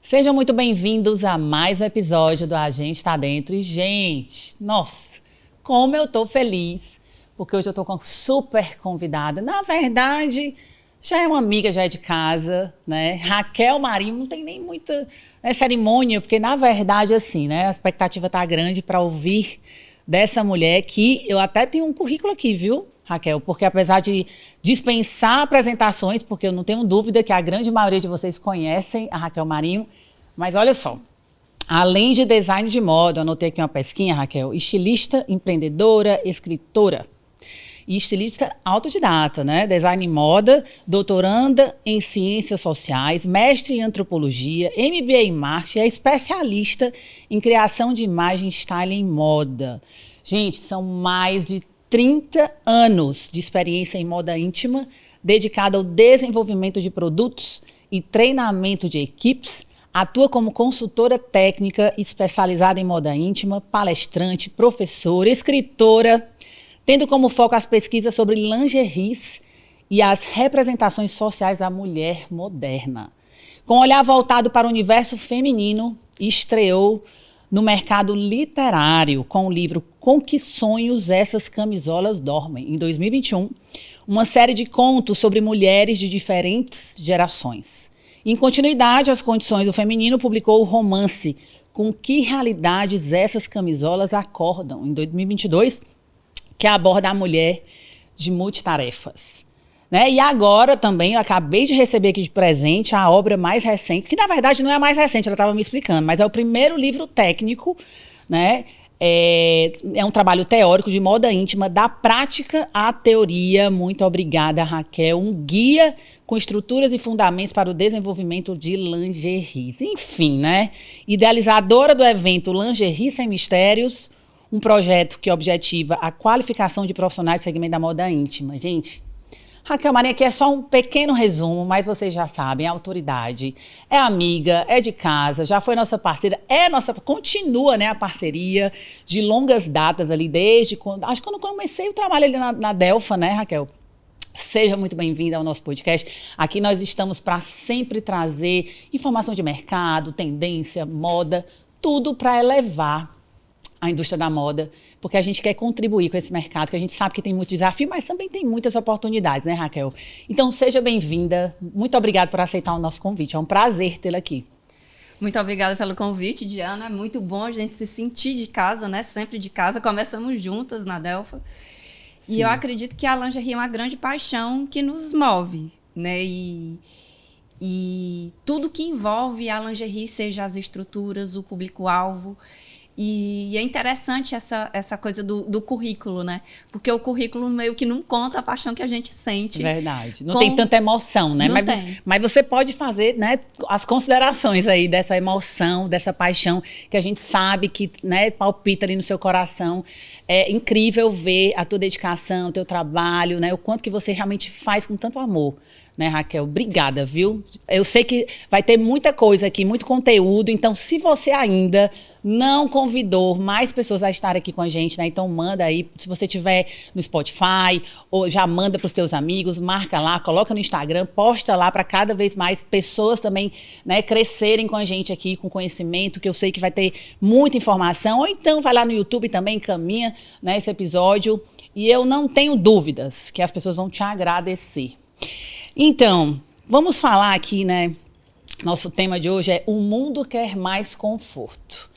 Sejam muito bem-vindos a mais um episódio do A Gente Tá Dentro. E, gente, nossa, como eu tô feliz, porque hoje eu tô com uma super convidada. Na verdade, já é uma amiga, já é de casa, né? Raquel Marinho, não tem nem muita cerimônia, porque, na verdade, assim, né? A expectativa tá grande para ouvir dessa mulher que eu até tenho um currículo aqui, viu, Raquel? Porque apesar de dispensar apresentações, porque eu não tenho dúvida que a grande maioria de vocês conhecem a Raquel Marinho, mas olha só, além de design de moda, eu anotei aqui uma pesquinha, Raquel, estilista, empreendedora, escritora e estilista autodidata, né? Design em moda, doutoranda em ciências sociais, mestre em antropologia, MBA em marketing, é especialista em criação de imagem, style em moda. Gente, são mais de 30 anos de experiência em moda íntima, dedicada ao desenvolvimento de produtos e treinamento de equipes. Atua como consultora técnica especializada em moda íntima, palestrante, professora, escritora, tendo como foco as pesquisas sobre lingeries e as representações sociais da mulher moderna. Com um olhar voltado para o universo feminino, estreou no mercado literário com o livro Com Que Sonhos Essas Camisolas Dormem, em 2021, uma série de contos sobre mulheres de diferentes gerações. Em continuidade às condições do feminino, publicou o romance Com Que Realidades Essas Camisolas Acordam, em 2022, que aborda a mulher de multitarefas. Né? E agora também, eu acabei de receber aqui de presente a obra mais recente, que na verdade não é a mais recente, ela estava me explicando, mas é o primeiro livro técnico, né? É um trabalho teórico de moda íntima, da prática à teoria. Muito obrigada, Raquel. Um guia com estruturas e fundamentos para o desenvolvimento de lingeries. Enfim, né? Idealizadora do evento Lingerie Sem Mistérios, um projeto que objetiva a qualificação de profissionais do segmento da moda íntima. Gente, Raquel Marinho aqui é só um pequeno resumo, mas vocês já sabem, é autoridade, é amiga, é de casa, já foi nossa parceira, continua, né, a parceria de longas datas ali, desde quando, acho que quando eu comecei o trabalho ali na Delfa, né, Raquel? Seja muito bem-vinda ao nosso podcast. Aqui nós estamos para sempre trazer informação de mercado, tendência, moda, tudo para elevar a indústria da moda, porque a gente quer contribuir com esse mercado, que a gente sabe que tem muito desafio, mas também tem muitas oportunidades, né, Raquel? Então, seja bem-vinda. Muito obrigada por aceitar o nosso convite. É um prazer tê-la aqui. Muito obrigada pelo convite, Diana. É muito bom a gente se sentir de casa, né? Sempre de casa. Começamos juntas na Delfa. Sim. E eu acredito que a lingerie é uma grande paixão que nos move, né? E tudo que envolve a lingerie, seja as estruturas, o público-alvo. E é interessante essa coisa do currículo, né? Porque o currículo meio que não conta a paixão que a gente sente. Verdade. Não tem tanta emoção, né? Mas você pode fazer, né, as considerações aí dessa emoção, dessa paixão que a gente sabe que, né, palpita ali no seu coração. É incrível ver a tua dedicação, o teu trabalho, né? O quanto que você realmente faz com tanto amor. Né, Raquel? Obrigada, viu? Eu sei que vai ter muita coisa aqui, muito conteúdo, então se você ainda não convidou mais pessoas a estarem aqui com a gente, né? Então manda aí, se você tiver no Spotify, ou já manda para os teus amigos, marca lá, coloca no Instagram, posta lá para cada vez mais pessoas também, né, crescerem com a gente aqui, com conhecimento, que eu sei que vai ter muita informação, ou então vai lá no YouTube também, encaminha, né, esse episódio, e eu não tenho dúvidas que as pessoas vão te agradecer. Então, vamos falar aqui, né? Nosso tema de hoje é O Mundo Quer Mais Conforto.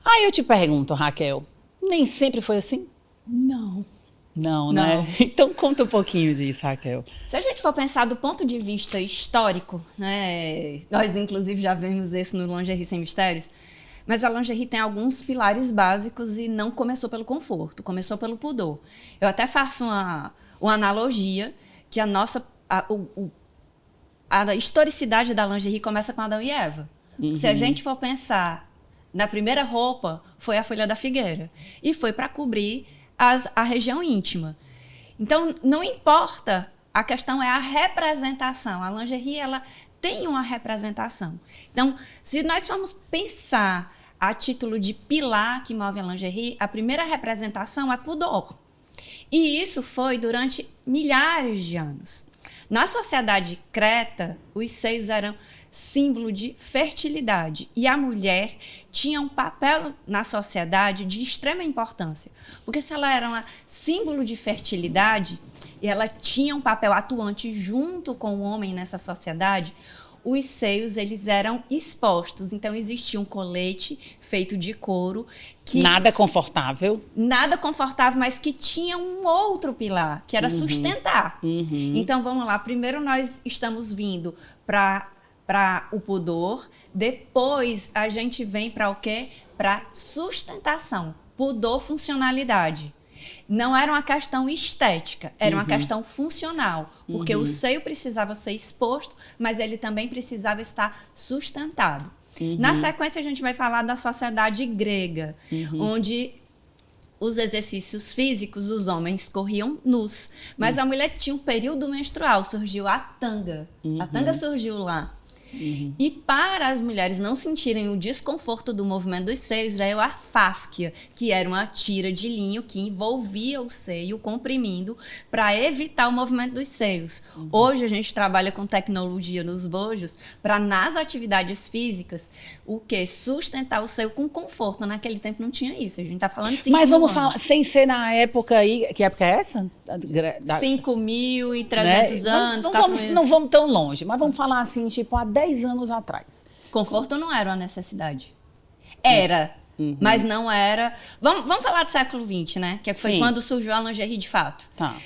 Aí eu te pergunto, Raquel, nem sempre foi assim? Não, né? Então conta um pouquinho disso, Raquel. Se a gente for pensar do ponto de vista histórico, né? Nós inclusive já vemos isso no Lingerie Sem Mistérios, mas a lingerie tem alguns pilares básicos e não começou pelo conforto, começou pelo pudor. Eu até faço uma analogia que a historicidade da lingerie começa com Adão e Eva. Uhum. Se a gente for pensar, na primeira roupa foi a folha da figueira e foi para cobrir a região íntima. Então, não importa, a questão é a representação. A lingerie, ela tem uma representação. Então, se nós formos pensar a título de pilar que move a lingerie, a primeira representação é pudor. E isso foi durante milhares de anos. Na sociedade creta, os seios eram símbolo de fertilidade. E a mulher tinha um papel na sociedade de extrema importância. Porque se ela era um símbolo de fertilidade, e ela tinha um papel atuante junto com o homem nessa sociedade, os seios, eles eram expostos. Então, existia um colete feito de couro. Nada confortável. Nada confortável, mas que tinha um outro pilar, que era sustentar. Então, vamos lá. Primeiro, nós estamos vindo para o pudor. Depois, a gente vem para o quê? Para sustentação. Pudor, funcionalidade. Não era uma questão estética, era uma questão funcional, porque o seio precisava ser exposto, mas ele também precisava estar sustentado. Na sequência, a gente vai falar da sociedade grega, onde os exercícios físicos, os homens corriam nus, mas a mulher tinha um período menstrual, surgiu a tanga. A tanga surgiu lá. E para as mulheres não sentirem o desconforto do movimento dos seios, veio a fáscia, que era uma tira de linho que envolvia o seio, comprimindo, para evitar o movimento dos seios. Hoje a gente trabalha com tecnologia nos bojos para, nas atividades físicas, o quê? Sustentar o seio com conforto. Naquele tempo não tinha isso. A gente está falando de 5 Mas vamos mil anos. falar, sem ser na época aí, que época é essa? 5.300 anos. Não vamos tão longe, mas vamos falar assim, tipo, há 10 anos atrás. Conforto não era uma necessidade. Era, mas não era... Vamos falar do século XX, né? Que foi quando surgiu a lingerie de fato. Tá.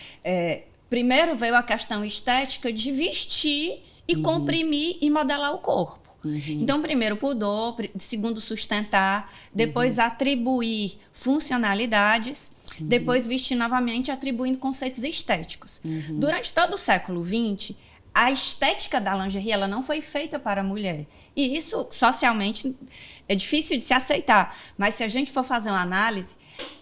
Primeiro veio a questão estética de vestir e comprimir e modelar o corpo. Então, primeiro, pudor. Segundo, sustentar. Depois, atribuir funcionalidades. Depois, vestir novamente, atribuindo conceitos estéticos. Durante todo o século XX, a estética da lingerie, ela não foi feita para a mulher. E isso, socialmente, é difícil de se aceitar. Mas se a gente for fazer uma análise,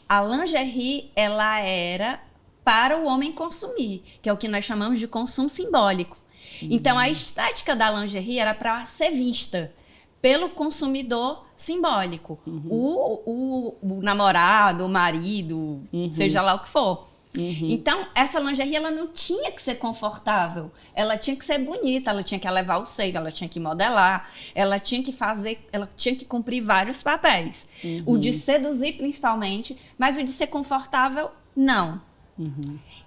a lingerie, ela era para o homem consumir, que é o que nós chamamos de consumo simbólico. Então, a estética da lingerie era para ser vista pelo consumidor simbólico. O namorado, o marido, seja lá o que for. Então, essa lingerie, ela não tinha que ser confortável. Ela tinha que ser bonita, ela tinha que elevar o seio, ela tinha que modelar, ela tinha que cumprir vários papéis. O de seduzir, principalmente, mas o de ser confortável, não.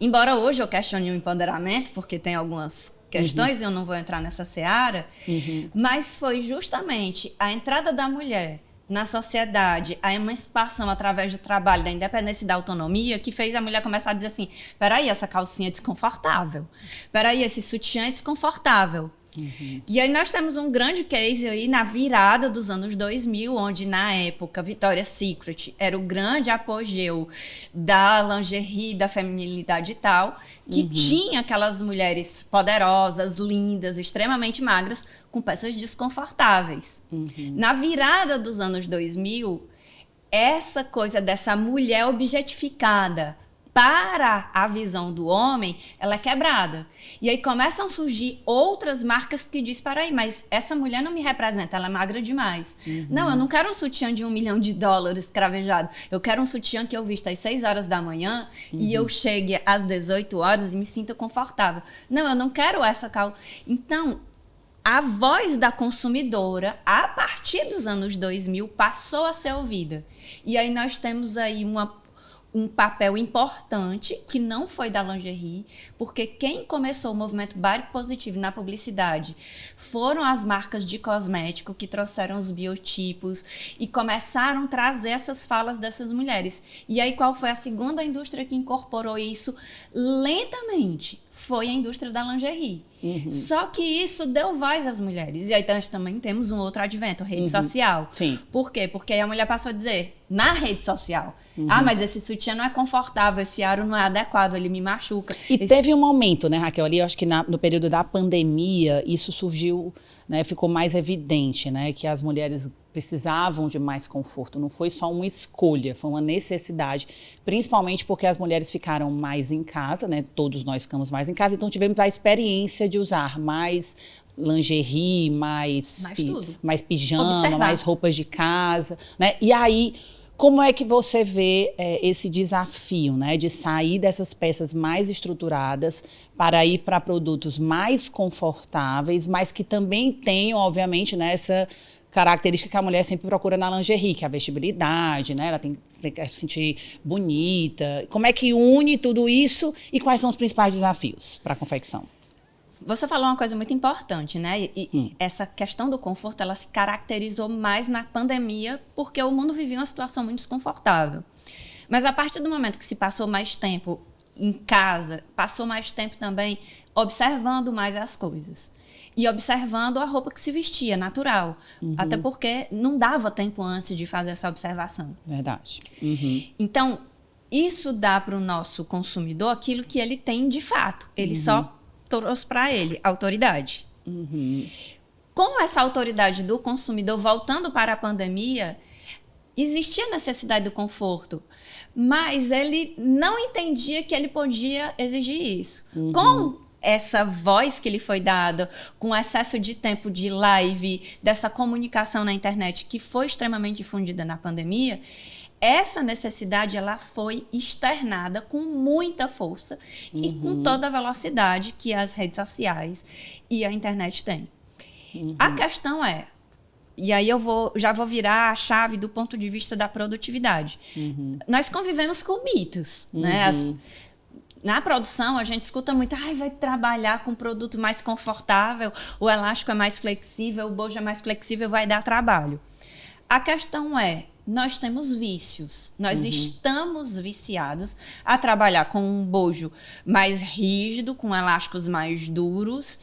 Embora hoje eu questione o empoderamento, porque tem algumas questões, e eu não vou entrar nessa seara, mas foi justamente a entrada da mulher na sociedade, a emancipação através do trabalho, da independência e da autonomia, que fez a mulher começar a dizer assim, peraí, essa calcinha é desconfortável, peraí, esse sutiã é desconfortável. E aí nós temos um grande case aí na virada dos anos 2000, onde na época Victoria's Secret era o grande apogeu da lingerie, da feminilidade e tal, que tinha aquelas mulheres poderosas, lindas, extremamente magras, com peças desconfortáveis. Na virada dos anos 2000, essa coisa dessa mulher objetificada para a visão do homem, ela é quebrada. E aí começam a surgir outras marcas que dizem, peraí, mas essa mulher não me representa, ela é magra demais. Não, eu não quero um sutiã de $1 milhão cravejado. Eu quero um sutiã que eu vista às 6 horas da manhã e eu chegue às 18 horas e me sinta confortável. Não, eu não quero essa Então, a voz da consumidora, a partir dos anos 2000, passou a ser ouvida. E aí nós temos aí um papel importante, que não foi da lingerie, porque quem começou o movimento body positive na publicidade foram as marcas de cosmético que trouxeram os biotipos e começaram a trazer essas falas dessas mulheres. E aí qual foi a segunda indústria que incorporou isso lentamente? Foi a indústria da lingerie. Só que isso deu voz às mulheres. E aí nós também temos um outro advento, rede social. Sim. Por quê? Porque aí a mulher passou a dizer, na rede social, mas esse sutiã não é confortável, esse aro não é adequado, ele me machuca. E teve um momento, né, Raquel, ali, eu acho que no período da pandemia, isso surgiu, né, ficou mais evidente, né, que as mulheres precisavam de mais conforto. Não foi só uma escolha, foi uma necessidade, principalmente porque as mulheres ficaram mais em casa, né? Todos nós ficamos mais em casa, então tivemos a experiência de usar mais lingerie, mais pijama, Observar. mais roupas de casa, né? E aí Como é que você vê esse desafio, né, de sair dessas peças mais estruturadas para ir para produtos mais confortáveis, mas que também tenham, obviamente, né, essa característica que a mulher sempre procura na lingerie, que é a vestibilidade, né? Ela tem que se sentir bonita. Como é que une tudo isso e quais são os principais desafios para a confecção? Você falou uma coisa muito importante, né? E essa questão do conforto, ela se caracterizou mais na pandemia porque o mundo vivia uma situação muito desconfortável. Mas a partir do momento que se passou mais tempo em casa, passou mais tempo também observando mais as coisas. E observando a roupa que se vestia, natural. Até porque não dava tempo antes de fazer essa observação. Verdade. Então, isso dá para o nosso consumidor aquilo que ele tem de fato. Ele só trouxe para ele autoridade. Com essa autoridade do consumidor voltando para a pandemia, existia a necessidade do conforto, mas ele não entendia que ele podia exigir isso. Com essa voz que lhe foi dada, com o excesso de tempo de live, dessa comunicação na internet que foi extremamente difundida na pandemia, essa necessidade ela foi externada com muita força e com toda a velocidade que as redes sociais e a internet têm. A questão é, e aí já vou virar a chave do ponto de vista da produtividade. Nós convivemos com mitos, né? Na produção, a gente escuta muito, vai trabalhar com um produto mais confortável, o elástico é mais flexível, o bojo é mais flexível, vai dar trabalho. A questão é, nós temos vícios, nós estamos viciados a trabalhar com um bojo mais rígido, com elásticos mais duros,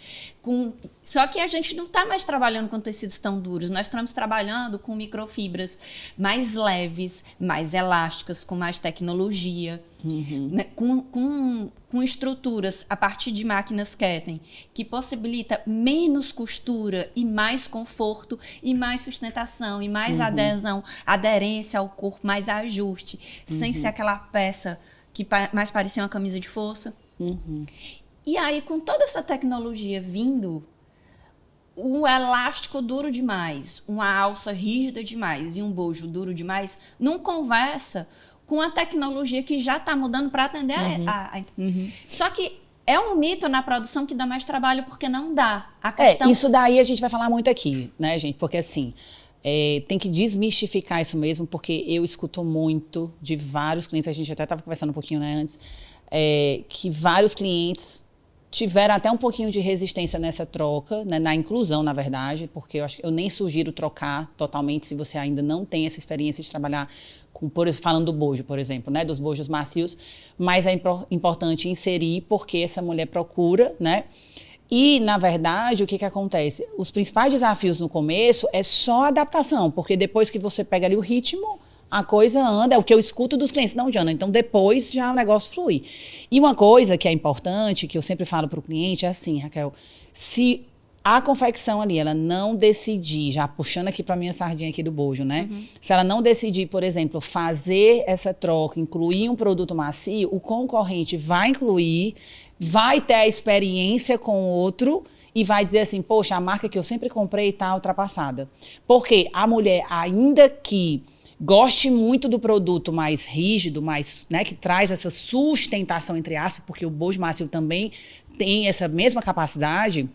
só que a gente não está mais trabalhando com tecidos tão duros, nós estamos trabalhando com microfibras mais leves, mais elásticas, com mais tecnologia, né? com estruturas a partir de máquinas Ketten, que possibilita menos costura e mais conforto, e mais sustentação, e mais aderência ao corpo, mais ajuste, sem ser aquela peça que mais parecia uma camisa de força. E aí, com toda essa tecnologia vindo, um elástico duro demais, uma alça rígida demais e um bojo duro demais, não conversa com a tecnologia que já está mudando para atender Só que é um mito na produção que dá mais trabalho porque não dá. A questão... Isso daí a gente vai falar muito aqui, né, gente? Porque assim, tem que desmistificar isso mesmo, porque eu escuto muito de vários clientes, a gente até estava conversando um pouquinho, né, antes, que vários clientes tiveram até um pouquinho de resistência nessa troca, né, na inclusão, na verdade, porque eu nem sugiro trocar totalmente se você ainda não tem essa experiência de trabalhar com, falando do bojo, por exemplo, né, dos bojos macios, mas é importante inserir porque essa mulher procura, né? E, na verdade, o que acontece? Os principais desafios no começo é só adaptação, porque depois que você pega ali o ritmo, a coisa anda, é o que eu escuto dos clientes, não, Diana, então depois já o negócio flui. E uma coisa que é importante, que eu sempre falo para o cliente, é assim, Raquel, se a confecção ali, ela não decidir, já puxando aqui para minha sardinha aqui do bojo, né? Se ela não decidir, por exemplo, fazer essa troca, incluir um produto macio, o concorrente vai incluir, vai ter a experiência com o outro e vai dizer assim, poxa, a marca que eu sempre comprei está ultrapassada. Porque a mulher, ainda que goste muito do produto mais rígido, mais, né, que traz essa sustentação, entre aspas, porque o bojo macio também tem essa mesma capacidade,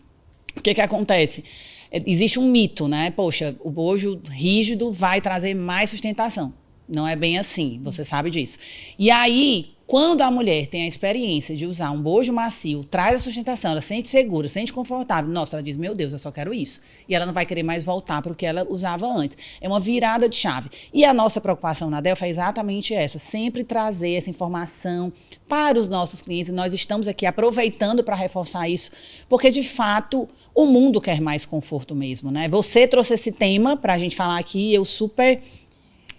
o que acontece? Existe um mito, né? Poxa, o bojo rígido vai trazer mais sustentação. Não é bem assim, você sabe disso. E aí, quando a mulher tem a experiência de usar um bojo macio, traz a sustentação, ela sente segura, sente confortável, nossa, ela diz, meu Deus, eu só quero isso. E ela não vai querer mais voltar para o que ela usava antes. É uma virada de chave. E a nossa preocupação na Delfa é exatamente essa, sempre trazer essa informação para os nossos clientes. E nós estamos aqui aproveitando para reforçar isso, porque, de fato, o mundo quer mais conforto mesmo, né? Você trouxe esse tema para a gente falar aqui, eu super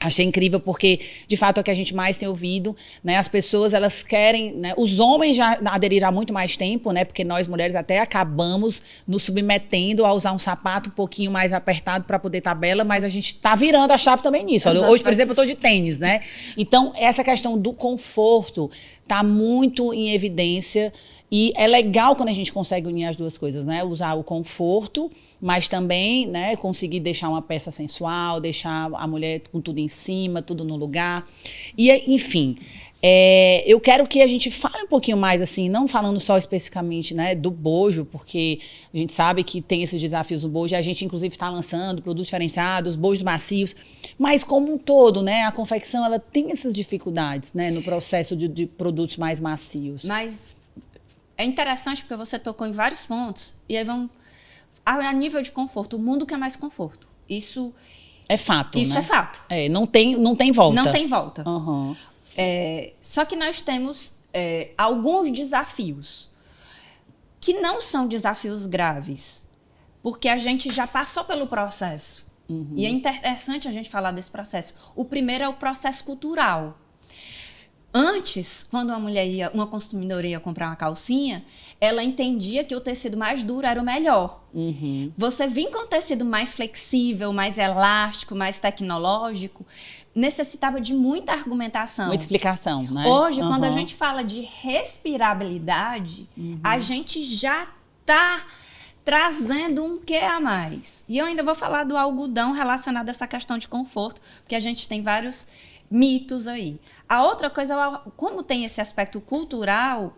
achei incrível porque, de fato, é o que a gente mais tem ouvido, né? As pessoas, elas querem, né? Os homens já aderiram há muito mais tempo, né? Porque nós, mulheres, até acabamos nos submetendo a usar um sapato um pouquinho mais apertado para poder tabela, mas a gente está virando a chave também nisso. Olha, hoje, por exemplo, eu estou de tênis, né? Então, essa questão do conforto está muito em evidência. E é legal quando a gente consegue unir as duas coisas, né? Usar o conforto, mas também, né, conseguir deixar uma peça sensual, deixar a mulher com tudo em cima, tudo no lugar. E, enfim, eu quero que a gente fale um pouquinho mais, assim, não falando só especificamente, né, do bojo, porque a gente sabe que tem esses desafios no bojo, e a gente, inclusive, está lançando produtos diferenciados, bojos macios, mas como um todo, né, a confecção, ela tem essas dificuldades, né, no processo de produtos mais macios. Mas é interessante porque você tocou em vários pontos, e aí vamos... A nível de conforto, o mundo quer mais conforto. Isso é fato, Isso né? é fato. Não tem volta. Não tem volta. Uhum. Só que nós temos alguns desafios que não são desafios graves, porque a gente já passou pelo processo. Uhum. E é interessante a gente falar desse processo. O primeiro é o processo cultural. Antes, quando uma consumidora ia comprar uma calcinha, ela entendia que o tecido mais duro era o melhor. Uhum. Você vir com um tecido mais flexível, mais elástico, mais tecnológico, necessitava de muita argumentação. Muita explicação, né? Hoje, quando a gente fala de respirabilidade, a gente já está trazendo um quê a mais. E eu ainda vou falar do algodão relacionado a essa questão de conforto, porque a gente tem vários mitos aí. A outra coisa, como tem esse aspecto cultural,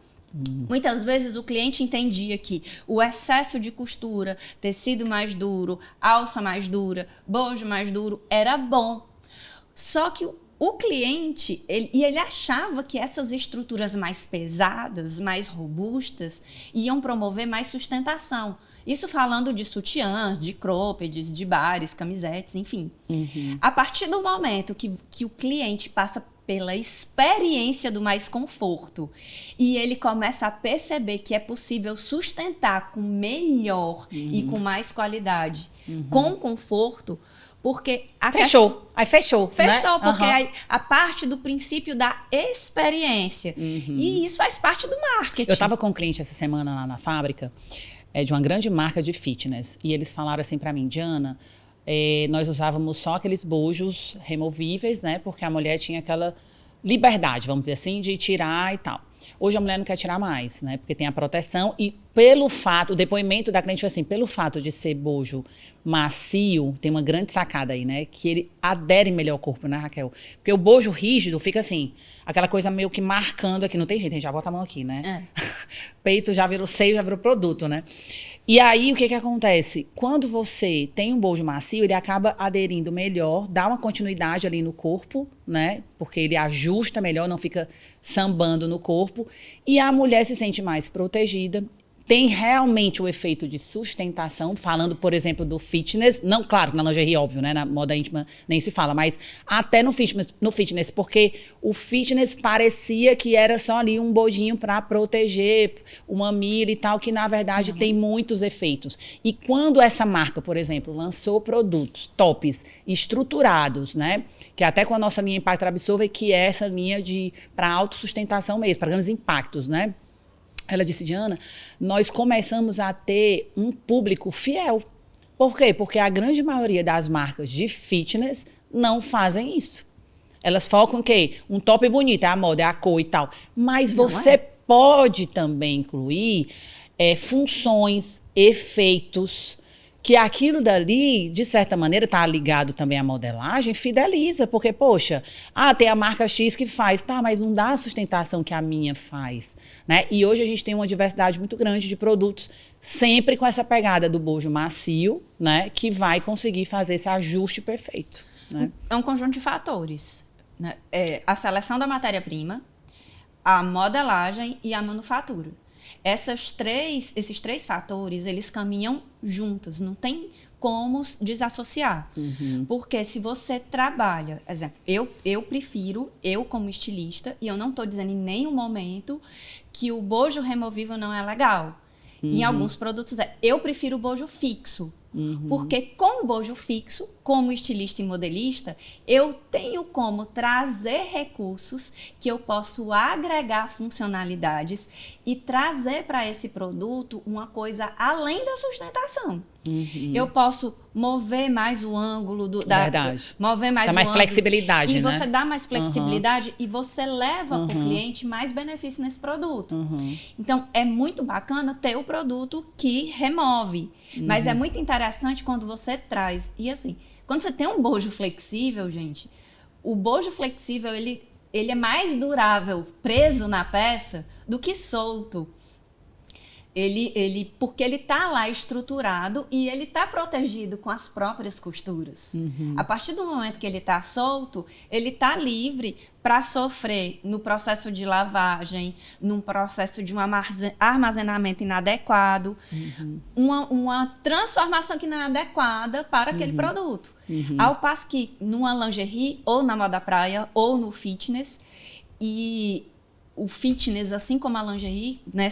muitas vezes o cliente entendia que o excesso de costura, tecido mais duro, alça mais dura, bojo mais duro, era bom. Só que o cliente, ele achava que essas estruturas mais pesadas, mais robustas, iam promover mais sustentação. Isso falando de sutiãs, de croppeds, de bares, camisetes, enfim. Uhum. A partir do momento que o cliente passa pela experiência do mais conforto e ele começa a perceber que é possível sustentar com melhor e com mais qualidade, com conforto, porque... Fechou. Aí fechou, né? Porque aí, a parte do princípio da experiência. E isso faz parte do marketing. Eu estava com um cliente essa semana lá na fábrica, de uma grande marca de fitness, e eles falaram assim para mim, Diana, nós usávamos só aqueles bojos removíveis, né? Porque a mulher tinha aquela liberdade, vamos dizer assim, de tirar e tal. Hoje a mulher não quer tirar mais, né? Porque tem a proteção e pelo fato, o depoimento da cliente foi assim, pelo fato de ser bojo macio, tem uma grande sacada aí, né? Que ele adere melhor ao corpo, né, Raquel? Porque o bojo rígido fica assim, aquela coisa meio que marcando aqui, não tem jeito, a gente já bota a mão aqui, né? Peito já virou seio, já virou produto, né? E aí, o que acontece? Quando você tem um bojo macio, ele acaba aderindo melhor, dá uma continuidade ali no corpo, né? Porque ele ajusta melhor, não fica sambando no corpo. E a mulher se sente mais protegida. Tem realmente o efeito de sustentação, falando, por exemplo, do fitness. Não, claro, na lingerie, óbvio, né? Na moda íntima nem se fala, mas até no fitness, porque o fitness parecia que era só ali um bojinho para proteger o mamilo e tal, que na verdade tem muitos efeitos. E quando essa marca, por exemplo, lançou produtos tops, estruturados, né? Que até com a nossa linha Impactor Absorber, que é essa linha para autossustentação mesmo, para grandes impactos, né? Ela disse, Diana, nós começamos a ter um público fiel. Por quê? Porque a grande maioria das marcas de fitness não fazem isso. Elas focam em quê? Um top bonito, é a moda, é a cor e tal. Mas você pode também incluir funções, efeitos, que aquilo dali, de certa maneira, está ligado também à modelagem, fideliza, porque, poxa, tem a marca X que faz, tá, mas não dá a sustentação que a minha faz, né? E hoje a gente tem uma diversidade muito grande de produtos, sempre com essa pegada do bojo macio, né, que vai conseguir fazer esse ajuste perfeito, né? É um conjunto de fatores, né? A seleção da matéria-prima, a modelagem e a manufatura. Esses três fatores, eles caminham juntos, não tem como desassociar. Porque se você trabalha, exemplo, eu prefiro, eu como estilista, e eu não estou dizendo em nenhum momento que o bojo removível não é legal. Em alguns produtos eu prefiro o bojo fixo. Porque com o bojo fixo, como estilista e modelista, eu tenho como trazer recursos que eu posso agregar funcionalidades e trazer para esse produto uma coisa além da sustentação. Eu posso mover mais o ângulo Verdade. mover mais dá o mais ângulo. flexibilidade, E né? você dá mais flexibilidade e você leva para o cliente mais benefício nesse produto. Então, é muito bacana ter o produto que remove. Mas é muito interessante quando você traz. E assim, quando você tem um bojo flexível, gente, o bojo flexível, ele é mais durável preso na peça do que solto. Porque ele está lá estruturado e ele está protegido com as próprias costuras. A partir do momento que ele está solto, ele está livre para sofrer no processo de lavagem, num processo de um armazenamento inadequado, uma transformação que não é adequada para aquele produto. Ao passo que numa lingerie, ou na moda praia, ou no fitness, e o fitness, assim como a lingerie, né,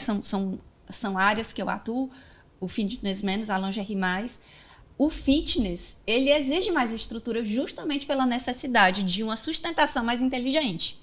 são áreas que eu atuo, o fitness menos, a lingerie mais. O fitness, ele exige mais estrutura justamente pela necessidade de uma sustentação mais inteligente.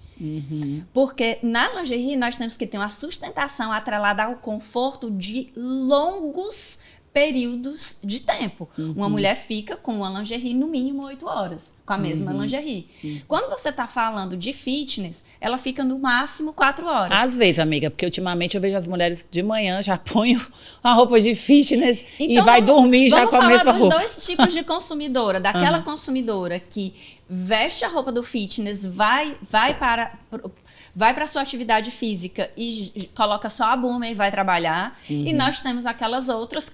Porque na lingerie nós temos que ter uma sustentação atrelada ao conforto de longos períodos de tempo. Uma mulher fica com uma lingerie no mínimo 8 horas, com a mesma lingerie. Quando você está falando de fitness, ela fica no máximo 4 horas. Às vezes, amiga, porque ultimamente eu vejo as mulheres de manhã já põem a roupa de fitness então, e vai dormir já com a mesma roupa. Vamos falar dos dois tipos de consumidora. Daquela consumidora que veste a roupa do fitness, vai para a sua atividade física e coloca só a buma e vai trabalhar. E nós temos aquelas outras,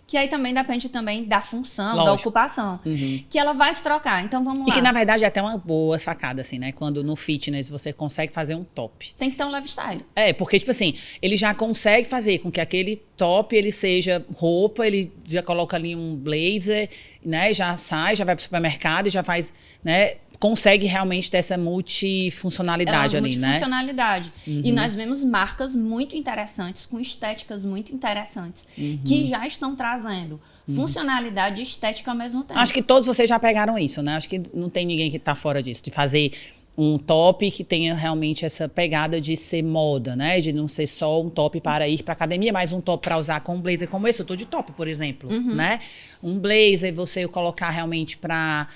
que aí também depende também da função, da ocupação, que ela vai se trocar. Então, vamos lá. E que, na verdade, é até uma boa sacada, assim, né? Quando no fitness você consegue fazer um top. Tem que ter um lifestyle. Porque, tipo assim, ele já consegue fazer com que aquele top, ele seja roupa, ele já coloca ali um blazer, né? Já sai, já vai pro supermercado e já faz, né? Consegue realmente ter essa multifuncionalidade ali, né? Multifuncionalidade. E nós vemos marcas muito interessantes, com estéticas muito interessantes, que já estão trazendo funcionalidade e estética ao mesmo tempo. Acho que todos vocês já pegaram isso, né? Acho que não tem ninguém que tá fora disso, de fazer um top que tenha realmente essa pegada de ser moda, né? De não ser só um top para ir para academia, mas um top para usar com um blazer como esse. Eu tô de top, por exemplo, né? Um blazer, você colocar realmente para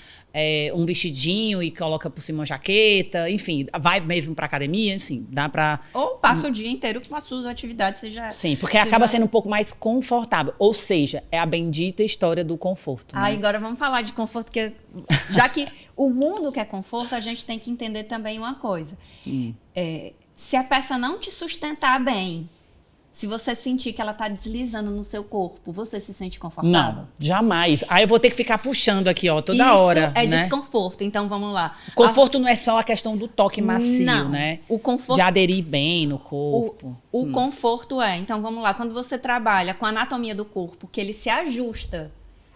um vestidinho e coloca por cima uma jaqueta, enfim, vai mesmo para academia, assim, dá para... Ou passa o dia inteiro com as suas atividades, seja... Sim, porque acaba sendo um pouco mais confortável. Ou seja, é a bendita história do conforto, né? Agora vamos falar de conforto, que já que o mundo quer conforto, a gente tem que entender também uma coisa. Se a peça não te sustentar bem, se você sentir que ela está deslizando no seu corpo, você se sente confortável? Não, jamais. Aí eu vou ter que ficar puxando aqui, ó, toda hora. Isso é né? desconforto, então vamos lá. Conforto não é só a questão do toque macio, não, né? O conforto... De aderir bem no corpo. O conforto então vamos lá, quando você trabalha com a anatomia do corpo, que ele se ajusta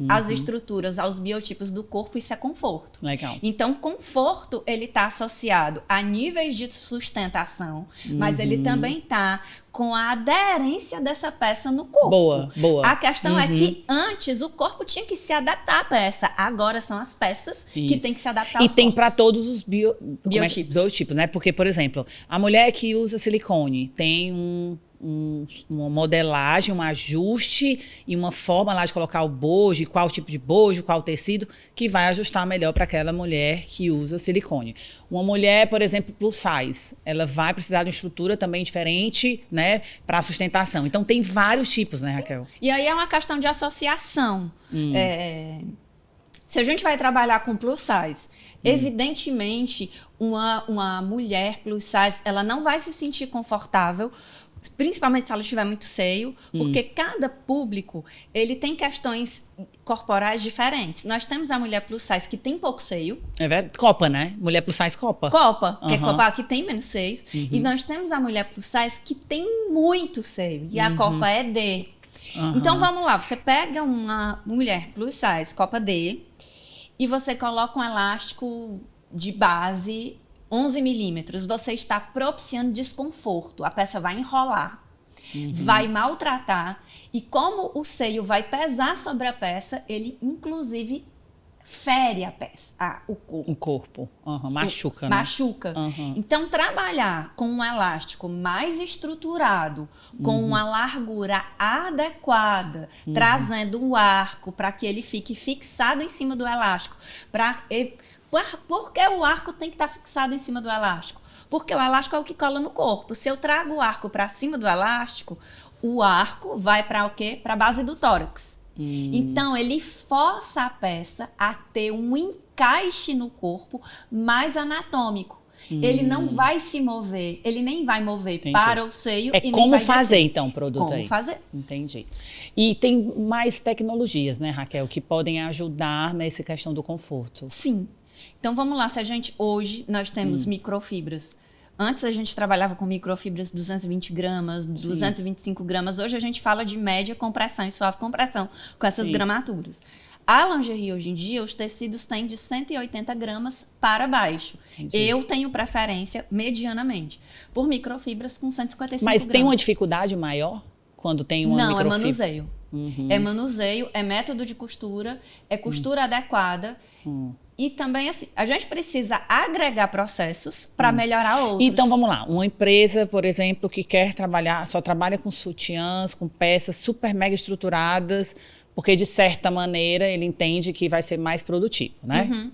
às estruturas, aos biotipos do corpo, isso é conforto. Legal. Então, conforto, ele está associado a níveis de sustentação, mas ele também está com a aderência dessa peça no corpo. Boa. A questão é que antes o corpo tinha que se adaptar à peça. Agora são as peças que têm que se adaptar aos E tem corpos. para todos os biotipos. Biotipos, né? Porque, por exemplo, a mulher que usa silicone tem uma modelagem, um ajuste e uma forma lá de colocar o bojo, qual tipo de bojo, qual tecido, que vai ajustar melhor para aquela mulher que usa silicone. Uma mulher, por exemplo, plus size, ela vai precisar de uma estrutura também diferente, né, para sustentação. Então tem vários tipos, né, Raquel? E aí é uma questão de associação. Se a gente vai trabalhar com plus size, evidentemente uma mulher plus size, ela não vai se sentir confortável, principalmente se ela estiver muito seio, porque cada público ele tem questões corporais diferentes. Nós temos a mulher plus size que tem pouco seio. É verdade? Copa, né? Mulher plus size copa. Que é copa, que tem menos seios. E nós temos a mulher plus size que tem muito seio. E a copa é D. Então, vamos lá. Você pega uma mulher plus size, copa D, e você coloca um elástico de base 11 milímetros, você está propiciando desconforto. A peça vai enrolar, vai maltratar. E como o seio vai pesar sobre a peça, ele, inclusive, fere a peça, o corpo. O corpo. Machuca, né? Machuca. Então, trabalhar com um elástico mais estruturado, com uma largura adequada, trazendo um arco para que ele fique fixado em cima do elástico. Por que o arco tem que estar fixado em cima do elástico? Porque o elástico é o que cola no corpo. Se eu trago o arco para cima do elástico, o arco vai para o quê? Para a base do tórax. Então, ele força a peça a ter um encaixe no corpo mais anatômico. Ele não vai se mover, ele nem vai mover para o seio e nem como vai fazer, descer. então, o produto como aí. Fazer. Entendi. E tem mais tecnologias, né, Raquel, que podem ajudar nessa questão do conforto. Sim. Então, vamos lá. Hoje, nós temos microfibras. Antes a gente trabalhava com microfibras 220 gramas, 225 gramas. Hoje a gente fala de média compressão e suave compressão, com essas gramaturas. A lingerie hoje em dia, os tecidos têm de 180 gramas para baixo. Entendi. Eu tenho preferência, medianamente, por microfibras com 155 gramas. Mas tem uma dificuldade maior quando tem uma microfibra? Não, é manuseio. É manuseio, é método de costura, é costura adequada. E também, assim, a gente precisa agregar processos para melhorar outros. Então, vamos lá. Uma empresa, por exemplo, que quer trabalhar, só trabalha com sutiãs, com peças super mega estruturadas, porque, de certa maneira, ele entende que vai ser mais produtivo, né?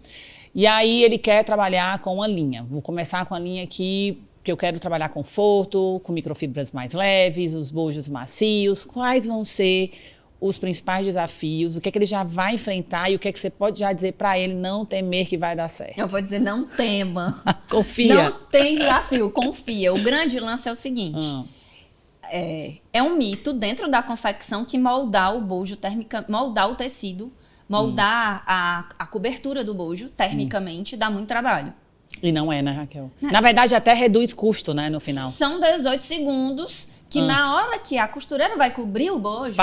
E aí, ele quer trabalhar com uma linha. Vou começar com a linha aqui, que eu quero trabalhar conforto, com microfibras mais leves, os bojos macios. Quais vão ser os principais desafios, o que é que ele já vai enfrentar e o que é que você pode já dizer para ele não temer que vai dar certo? Eu vou dizer, não tema. Confia. Não tem desafio, confia. O grande lance é o seguinte, é um mito dentro da confecção que moldar o bojo moldar o tecido, moldar a cobertura do bojo termicamente dá muito trabalho. E não é, né, Raquel? Na verdade, até reduz custo, né, no final. São 18 segundos que na hora que a costureira vai cobrir o bojo...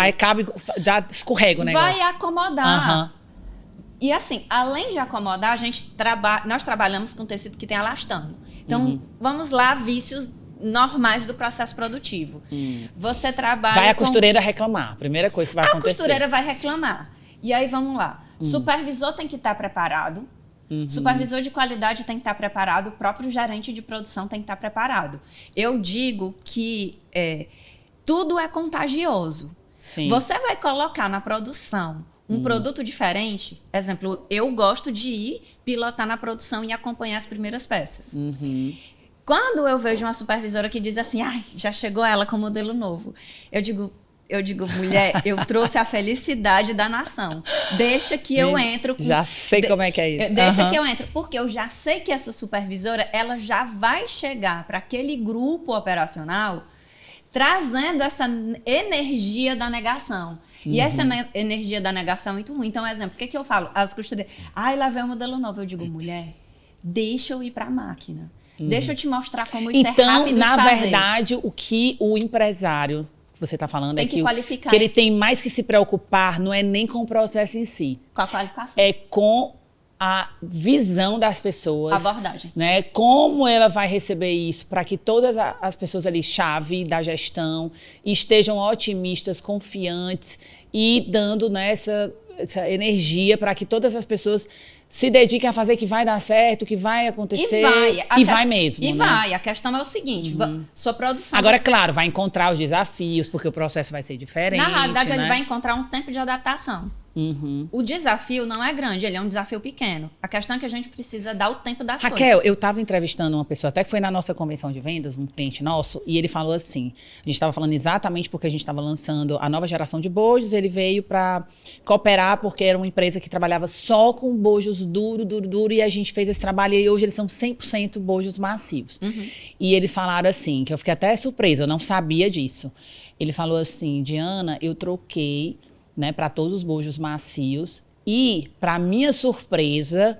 já escorrega o negócio. Vai acomodar. E assim, além de acomodar, nós trabalhamos com tecido que tem elastano. Então, vamos lá, vícios normais do processo produtivo. Você trabalha Vai a costureira reclamar, primeira coisa que vai acontecer. A costureira vai reclamar. E aí, vamos lá. Supervisor tem que estar preparado. Supervisor de qualidade tem que estar preparado, o próprio gerente de produção tem que estar preparado. Eu digo que tudo é contagioso. Sim. Você vai colocar na produção um produto diferente. Exemplo, eu gosto de ir pilotar na produção e acompanhar as primeiras peças. Quando eu vejo uma supervisora que diz assim, já chegou ela com modelo novo, eu digo, mulher, eu trouxe a felicidade da nação. Deixa que eu entro. Já sei como é que é isso. Deixa que eu entro. Porque eu já sei que essa supervisora, ela já vai chegar para aquele grupo operacional trazendo essa energia da negação. E essa energia da negação é muito ruim. Então, exemplo, o que eu falo? As costureiras, lá vem o modelo novo. Eu digo, mulher, deixa eu ir para a máquina. Deixa eu te mostrar como isso é rápido de fazer. Então, na verdade, o que o empresário que você está falando tem que qualificar. Que ele tem mais que se preocupar não é nem com o processo em si. Com a qualificação. É com a visão das pessoas. Abordagem. Né? Como ela vai receber isso para que todas as pessoas ali, chave da gestão, estejam otimistas, confiantes e dando essa energia para que todas as pessoas se dediquem a fazer que vai dar certo, que vai acontecer. E vai mesmo. E vai. A questão é o seguinte, sua produção... Agora, claro, vai encontrar os desafios, porque o processo vai ser diferente. Na realidade, né? ele vai encontrar um tempo de adaptação. O desafio não é grande, ele é um desafio pequeno. A questão é que a gente precisa dar o tempo das coisas. Raquel, eu estava entrevistando uma pessoa, até que foi na nossa convenção de vendas, um cliente nosso, e ele falou assim, a gente estava falando exatamente porque a gente estava lançando a nova geração de bojos, ele veio para cooperar porque era uma empresa que trabalhava só com bojos duro, e a gente fez esse trabalho e hoje eles são 100% bojos macios. E eles falaram assim, que eu fiquei até surpresa, eu não sabia disso. Ele falou assim, Diana, eu troquei, né, para todos os bojos macios e, para minha surpresa,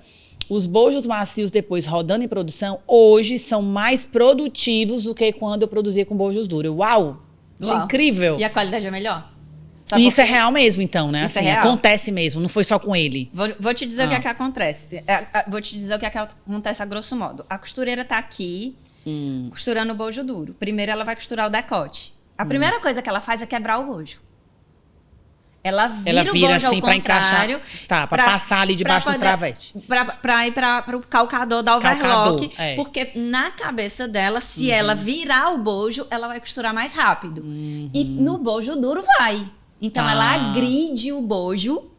os bojos macios depois rodando em produção hoje são mais produtivos do que quando eu produzia com bojos duros. Uau! Isso é incrível! E a qualidade é melhor? E isso é real mesmo, então, né? Isso assim, é real. Acontece mesmo, não foi só com ele. Vou te dizer o que é que acontece. Vou te dizer o que é que acontece a grosso modo. A costureira está aqui costurando o bojo duro. Primeiro ela vai costurar o decote. A primeira coisa que ela faz é quebrar o bojo. Ela vira o bojo assim ao para contrário. encaixar. Tá, para passar ali debaixo do travete. Para ir para o calcador da overlock. É. Porque na cabeça dela, se ela virar o bojo, ela vai costurar mais rápido. E no bojo duro vai. Então, ela agride o bojo.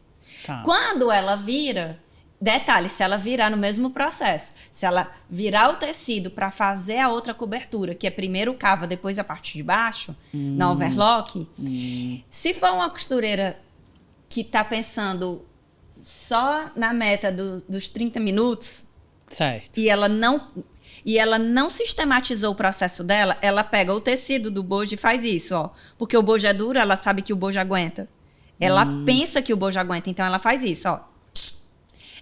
Tá. Quando ela vira... Detalhe, se ela virar no mesmo processo, se ela virar o tecido para fazer a outra cobertura, que é primeiro cava, depois a parte de baixo, na overlock, se for uma costureira que está pensando só na meta dos 30 minutos, certo. e ela não sistematizou o processo dela, ela pega o tecido do bojo e faz isso, ó. Porque o bojo é duro, ela sabe que o bojo aguenta. Ela pensa que o bojo aguenta, então ela faz isso, ó.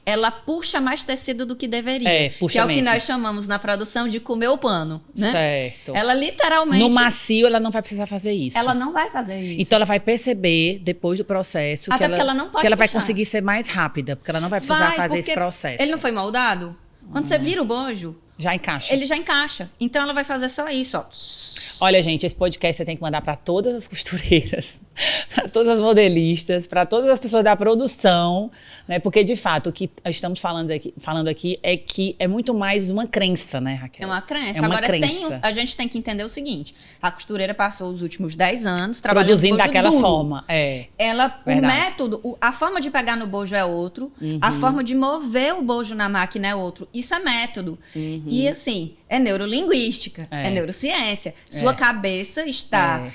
Ela puxa mais tecido do que deveria. Puxa que é o mesmo. que nós chamamos na produção de comer o pano, né? Certo. Ela literalmente... No macio, ela não vai precisar fazer isso. Ela não vai fazer isso. Então, ela vai perceber, depois do processo, Até porque ela não pode que ela vai puxar. conseguir ser mais rápida, porque ela não vai precisar fazer esse processo. Ele não foi moldado? Quando você vira o bojo, Já encaixa. ele já encaixa. Então, ela vai fazer só isso, ó. Olha, gente, esse podcast você tem que mandar para todas as costureiras, para todas as modelistas, para todas as pessoas da produção, né? Porque, de fato, o que estamos falando aqui é que é muito mais uma crença, né, Raquel? É uma crença. É uma Agora, crença. a gente tem que entender o seguinte. A costureira passou os últimos 10 anos trabalhando Produzindo bojo daquela duro. forma. O método, a forma de pegar no bojo é outro, a forma de mover o bojo na máquina é outro. Isso é método. E assim, é neurolinguística, é neurociência. Sua cabeça está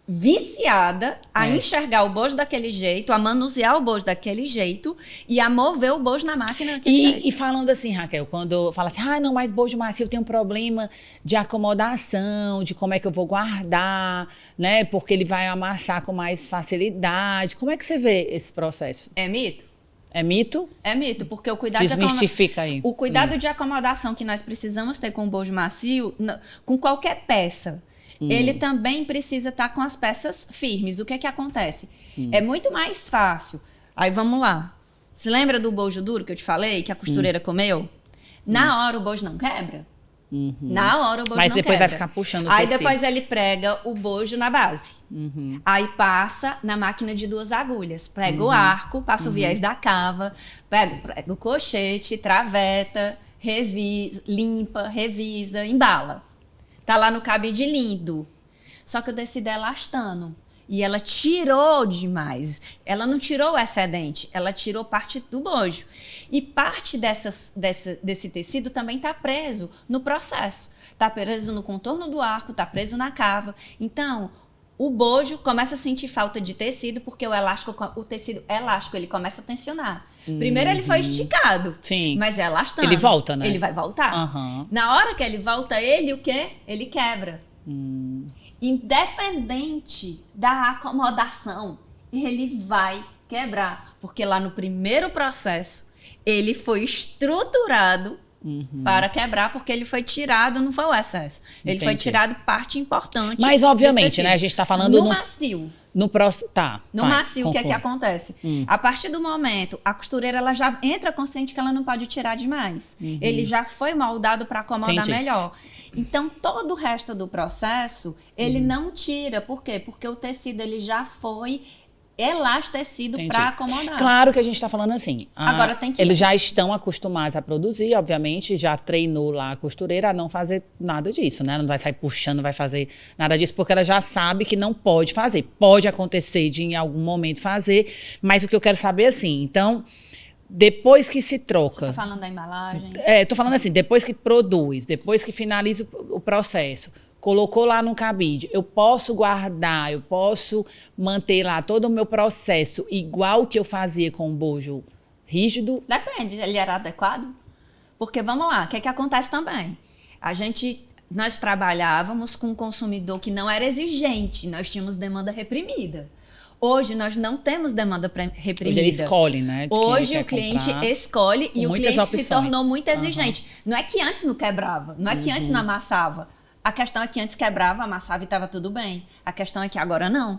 viciada a enxergar o bojo daquele jeito, a manusear o bojo daquele jeito e a mover o bojo na máquina daquele jeito. E falando assim, Raquel, quando fala assim, não, mas bojo macio tem um problema de acomodação, de como é que eu vou guardar, né? Porque ele vai amassar com mais facilidade. Como é que você vê esse processo? É mito? É mito? É mito, porque o cuidado Desmistifica aí. O cuidado de acomodação que nós precisamos ter com o bojo macio, com qualquer peça, ele também precisa estar com as peças firmes. O que é que acontece? É muito mais fácil. Aí vamos lá. Se lembra do bojo duro que eu te falei, que a costureira comeu? Na hora o bojo não quebra? Na hora o bojo não quebra. Mas depois vai ficar puxando o Aí tecido. depois ele prega o bojo na base. Aí passa na máquina de 2 agulhas. Prega o arco, passa o viés da cava, prega o colchete, traveta, limpa, revisa, embala. Tá lá no cabide lindo. Só que o tecido é elastano. E ela tirou demais. Ela não tirou o excedente, ela tirou parte do bojo. E parte desse tecido também está preso no processo. Está preso no contorno do arco, está preso na cava. Então, o bojo começa a sentir falta de tecido, porque o tecido elástico ele começa a tensionar. Primeiro ele foi esticado, mas é elastano. Ele volta, né? Ele vai voltar. Na hora que ele volta, ele o quê? Ele quebra. Independente da acomodação, ele vai quebrar. Porque lá no primeiro processo, ele foi estruturado para quebrar, porque ele foi tirado, não foi o excesso. Ele foi tirado parte importante. Mas, obviamente, né? A gente está falando no macio. No macio, o que é que acontece? A partir do momento, a costureira ela já entra consciente que ela não pode tirar demais. Ele já foi moldado para acomodar melhor. Então, todo o resto do processo, ele não tira. Por quê? Porque o tecido ele já foi elastecido para acomodar. Claro que a gente está falando assim. Agora tem que... Eles já estão acostumados a produzir, obviamente, já treinou lá a costureira a não fazer nada disso, né? Não vai sair puxando, não vai fazer nada disso, porque ela já sabe que não pode fazer. Pode acontecer de em algum momento fazer, mas o que eu quero saber é assim, então, depois que se troca... Você tá falando da embalagem? Tô falando assim, depois que produz, depois que finaliza o processo, colocou lá no cabide, eu posso guardar, eu posso manter lá todo o meu processo igual que eu fazia com o bojo rígido? Depende, ele era adequado? Porque, vamos lá, o que é que acontece também? Nós trabalhávamos com um consumidor que não era exigente, nós tínhamos demanda reprimida. Hoje, nós não temos demanda reprimida. Hoje ele escolhe, né? Hoje, o cliente escolhe e o cliente opções. se tornou muito exigente. Não é que antes não quebrava, não é que antes não amassava. A questão é que antes quebrava, amassava e estava tudo bem. A questão é que agora não.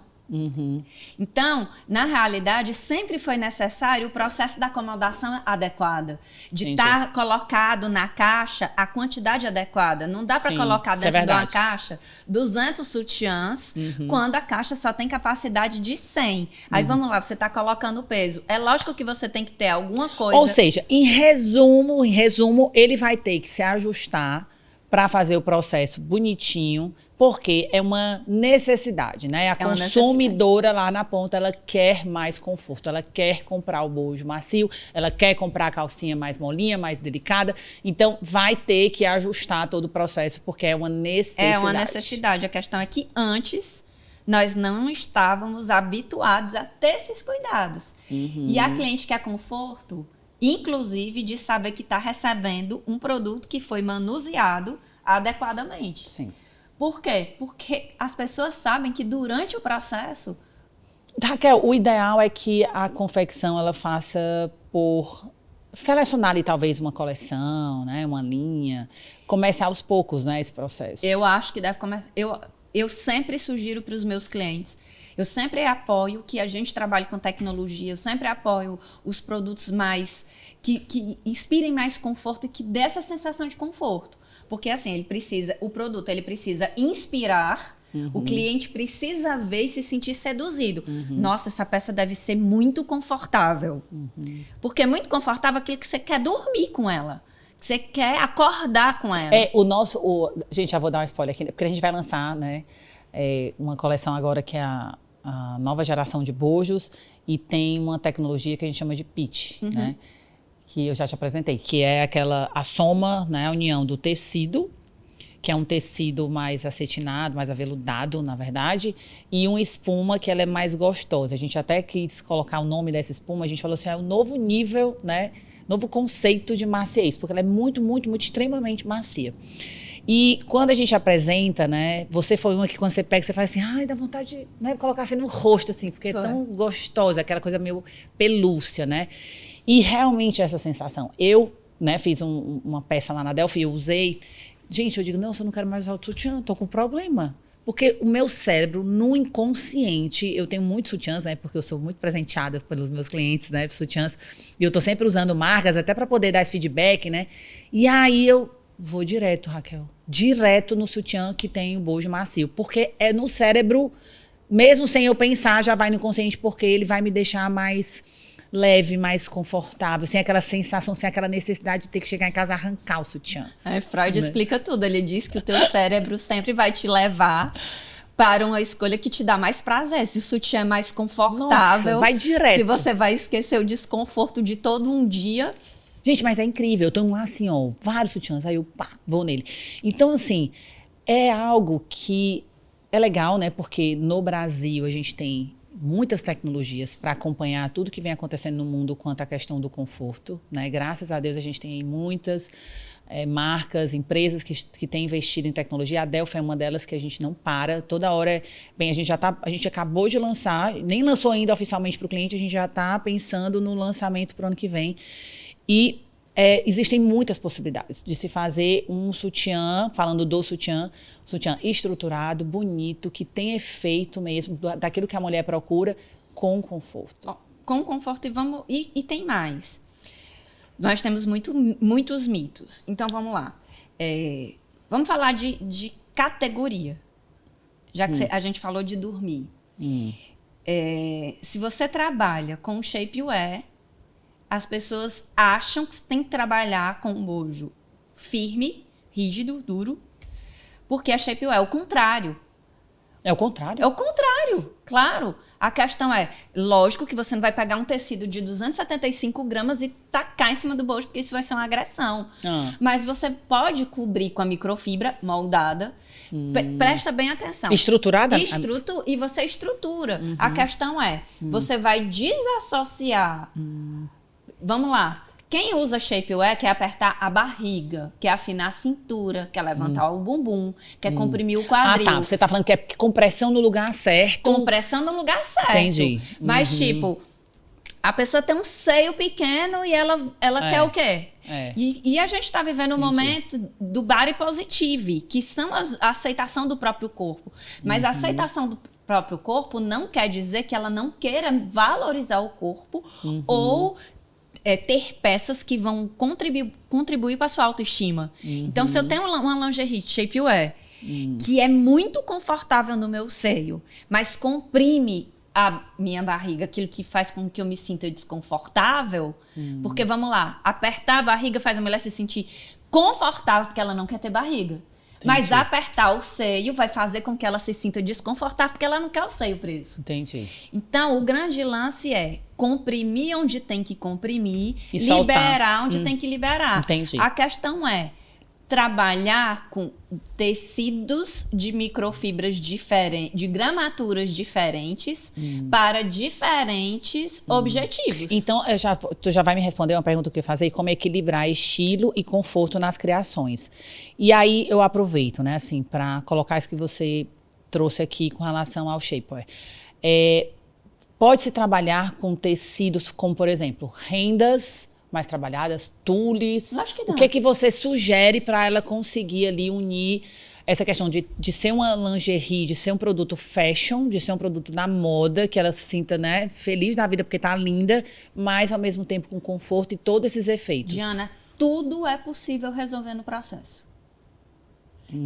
Então, na realidade, sempre foi necessário o processo da acomodação adequada, de estar colocado na caixa a quantidade adequada. Não dá para colocar dentro de uma caixa 200 sutiãs quando a caixa só tem capacidade de 100. Aí vamos lá, você está colocando peso. É lógico que você tem que ter alguma coisa... Ou seja, em resumo, ele vai ter que se ajustar para fazer o processo bonitinho, porque é uma necessidade, né? A consumidora lá na ponta, ela quer mais conforto, ela quer comprar o bojo macio, ela quer comprar a calcinha mais molinha, mais delicada. Então, vai ter que ajustar todo o processo, porque é uma necessidade. É uma necessidade. A questão é que antes nós não estávamos habituados a ter esses cuidados. E a cliente quer conforto, inclusive de saber que está recebendo um produto que foi manuseado adequadamente. Sim. Por quê? Porque as pessoas sabem que durante o processo... Raquel, o ideal é que a confecção ela faça por selecionar ali talvez uma coleção, né, uma linha, começar aos poucos, né, esse processo. Eu acho que deve começar... Eu sempre sugiro para os meus clientes, eu sempre apoio que a gente trabalhe com tecnologia, eu sempre apoio os produtos mais que inspirem mais conforto e que dê essa sensação de conforto. Porque assim, o produto precisa inspirar, o cliente precisa ver e se sentir seduzido. Nossa, essa peça deve ser muito confortável. Porque é muito confortável aquilo que você quer dormir com ela. Que você quer acordar com ela. Gente, já vou dar um spoiler aqui, porque a gente vai lançar, né, uma coleção agora que é a nova geração de bojos e tem uma tecnologia que a gente chama de pitch, né? Que eu já te apresentei, que é a soma, né, a união do tecido, que é um tecido mais acetinado, mais aveludado, na verdade, e uma espuma que ela é mais gostosa. A gente até quis colocar o nome dessa espuma, a gente falou assim, é o novo nível, né, novo conceito de maciez, porque ela é muito, muito, muito extremamente macia. E quando a gente apresenta, né, você foi uma que quando você pega, você faz assim, ai, dá vontade de, né, colocar assim no rosto, assim, porque é tão gostosa, aquela coisa meio pelúcia, né? E realmente essa sensação. Eu, né, fiz uma peça lá na Delphi, eu usei. Gente, eu digo, não, eu não quero mais usar o sutiã, tô com problema. Porque o meu cérebro, no inconsciente, eu tenho muitos sutiãs, né, porque eu sou muito presenteada pelos meus clientes, né, sutiãs, e eu tô sempre usando marcas, até para poder dar esse feedback, né. E aí eu vou direto, Raquel, direto no sutiã que tem o bojo macio, porque é no cérebro, mesmo sem eu pensar, já vai no inconsciente, porque ele vai me deixar mais leve, mais confortável, sem aquela sensação, sem aquela necessidade de ter que chegar em casa e arrancar o sutiã. Freud explica tudo. Ele diz que o teu cérebro sempre vai te levar para uma escolha que te dá mais prazer. Se o sutiã é mais confortável... Nossa, vai direto. Se você vai esquecer o desconforto de todo um dia... Gente, mas é incrível. Eu tenho lá assim, ó, vários sutiãs, aí eu vou nele. Então, assim, é algo que é legal, né? Porque no Brasil a gente tem muitas tecnologias para acompanhar tudo que vem acontecendo no mundo quanto à questão do conforto, né? Graças a Deus a gente tem muitas marcas, empresas que têm investido em tecnologia. A Delphi é uma delas que a gente não para. Toda hora, bem, a gente acabou de lançar, nem lançou ainda oficialmente para o cliente, a gente já está pensando no lançamento para o ano que vem. E existem muitas possibilidades de se fazer um sutiã, falando do sutiã, sutiã estruturado, bonito, que tem efeito mesmo daquilo que a mulher procura, com conforto. Com conforto e tem mais. Nós temos muitos mitos. Então, vamos lá. Vamos falar de categoria, já que a gente falou de dormir. Se você trabalha com shapewear, as pessoas acham que você tem que trabalhar com um bojo firme, rígido, duro, porque a shapewear é o contrário. É o contrário? É o contrário, claro. A questão é, lógico que você não vai pegar um tecido de 275 gramas e tacar em cima do bojo, porque isso vai ser uma agressão. Mas você pode cobrir com a microfibra moldada. Presta bem atenção. Estruturada? E você estrutura. A questão é, você vai desassociar... Vamos lá. Quem usa shapewear quer apertar a barriga, quer afinar a cintura, quer levantar o bumbum, quer comprimir o quadril. Ah, tá. Você tá falando que é compressão no lugar certo. Compressão no lugar certo. Entendi. Mas, tipo, a pessoa tem um seio pequeno e ela quer o quê? E a gente está vivendo um momento do body positive, que são a aceitação do próprio corpo. Mas a aceitação próprio corpo, não quer dizer que ela não queira valorizar o corpo ou ter peças que vão contribuir para a sua autoestima. Então, se eu tenho uma lingerie shapewear que é muito confortável no meu seio, mas comprime a minha barriga, aquilo que faz com que eu me sinta desconfortável, porque, vamos lá, apertar a barriga faz a mulher se sentir confortável porque ela não quer ter barriga. Entendi. Mas apertar o seio vai fazer com que ela se sinta desconfortável porque ela não quer o seio preso. Entendi. Então, o grande lance é comprimir onde tem que comprimir, e liberar onde tem que liberar. Entendi. A questão é trabalhar com tecidos de microfibras diferentes, de gramaturas diferentes para diferentes objetivos. Então, tu já vai me responder uma pergunta que eu ia fazer, como equilibrar estilo e conforto nas criações. E aí eu aproveito, né, assim, para colocar isso que você trouxe aqui com relação ao shapewear. Pode-se trabalhar com tecidos como, por exemplo, rendas mais trabalhadas, tules. Acho que dá. O que que você sugere para ela conseguir ali unir essa questão de ser uma lingerie, de ser um produto fashion, de ser um produto na moda, que ela se sinta, né, feliz na vida porque tá linda, mas ao mesmo tempo com conforto e todos esses efeitos? Diana, tudo é possível resolver no processo.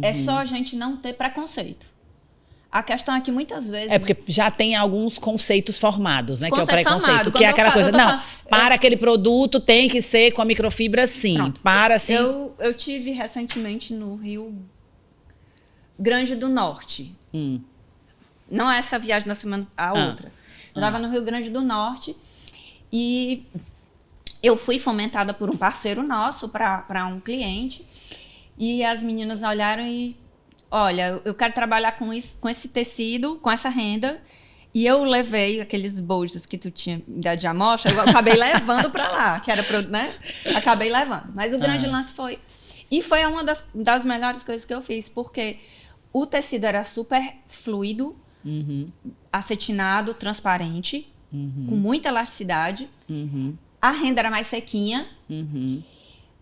É só a gente não ter preconceito. A questão é que muitas vezes... É porque já tem alguns conceitos formados, né? Conceito que é o preconceito. formado. Que é aquela coisa, não, falando, aquele produto tem que ser com a microfibra sim. Pronto. Para assim... Eu tive recentemente no Rio Grande do Norte. Não é essa viagem da semana, a outra. Eu estava no Rio Grande do Norte e eu fui fomentada por um parceiro nosso para um cliente e as meninas olharam e... Olha, eu quero trabalhar com esse tecido, com essa renda. E eu levei aqueles bolsos que tu tinha dado de amostra, eu acabei levando para lá, que era né? Acabei levando. Mas o grande lance foi... E foi uma das melhores coisas que eu fiz, porque o tecido era super fluido, acetinado, transparente, com muita elasticidade. A renda era mais sequinha,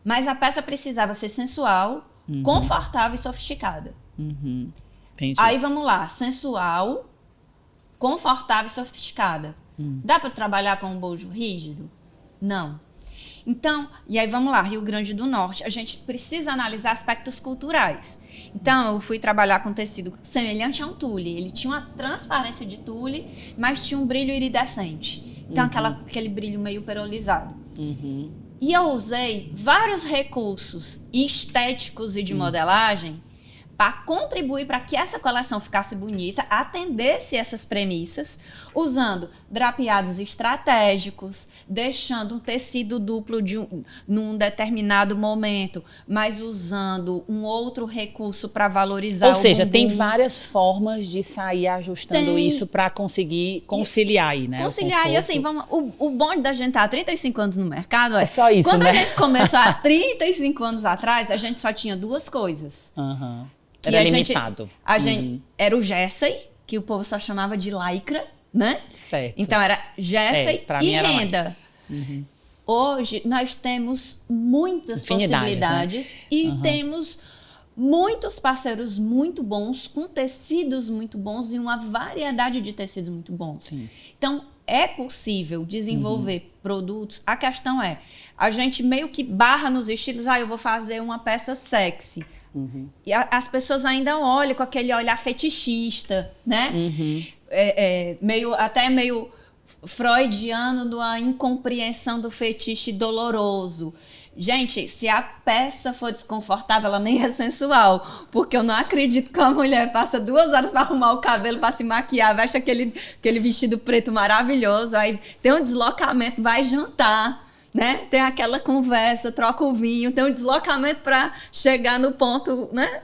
mas a peça precisava ser sensual, confortável e sofisticada. Entendi. Aí vamos lá, sensual, confortável e sofisticada. Dá para trabalhar com um bojo rígido? Não. Então, e aí vamos lá, Rio Grande do Norte, a gente precisa analisar aspectos culturais. Então, eu fui trabalhar com tecido semelhante a um tule. Ele tinha uma transparência de tule, mas tinha um brilho iridescente. Então, aquele brilho meio perolizado. E eu usei vários recursos estéticos e de modelagem para contribuir para que essa coleção ficasse bonita, atendesse essas premissas, usando drapeados estratégicos, deixando um tecido duplo num determinado momento, mas usando um outro recurso para valorizar Ou seja, bumbum. tem várias formas de sair ajustando isso para conseguir conciliar aí, né? Conciliar, e assim, o bom da gente estar há 35 anos no mercado é só isso, quando né? a gente começou há 35 anos atrás, a gente só tinha duas coisas. Era limitado. A gente era o jersey, que o povo só chamava de lycra, né? Certo. Então era jersey e renda. Hoje nós temos muitas possibilidades, né? E temos muitos parceiros muito bons, com tecidos muito bons e uma variedade de tecidos muito bons. Sim. Então, é possível desenvolver produtos. A questão é, a gente meio que barra nos estilos, eu vou fazer uma peça sexy. E as pessoas ainda olham com aquele olhar fetichista, né? Até meio freudiano da incompreensão do fetiche doloroso. Gente, se a peça for desconfortável, ela nem é sensual. Porque eu não acredito que uma mulher passa 2 horas para arrumar o cabelo, para se maquiar, veste aquele vestido preto maravilhoso, aí tem um deslocamento, vai jantar, né? Tem aquela conversa, troca o vinho, tem um deslocamento para chegar no ponto, né?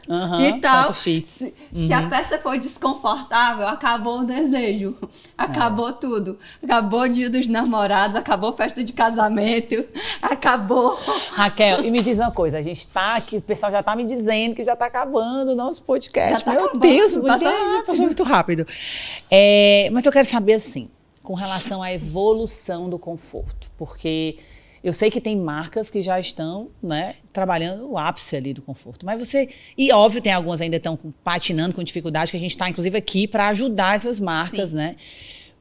E tal. Se a peça for desconfortável, acabou o desejo, acabou tudo. Acabou o dia dos namorados, acabou a festa de casamento, acabou... Raquel, e me diz uma coisa, a gente tá aqui, o pessoal já tá me dizendo que já tá acabando o nosso podcast. Meu Deus, passou muito rápido. Mas eu quero saber assim, com relação à evolução do conforto, porque Eu sei que tem marcas que já estão, né, trabalhando o ápice ali do conforto. Mas você... E óbvio, tem algumas ainda estão patinando com dificuldade, que a gente está, inclusive, aqui para ajudar essas marcas, né?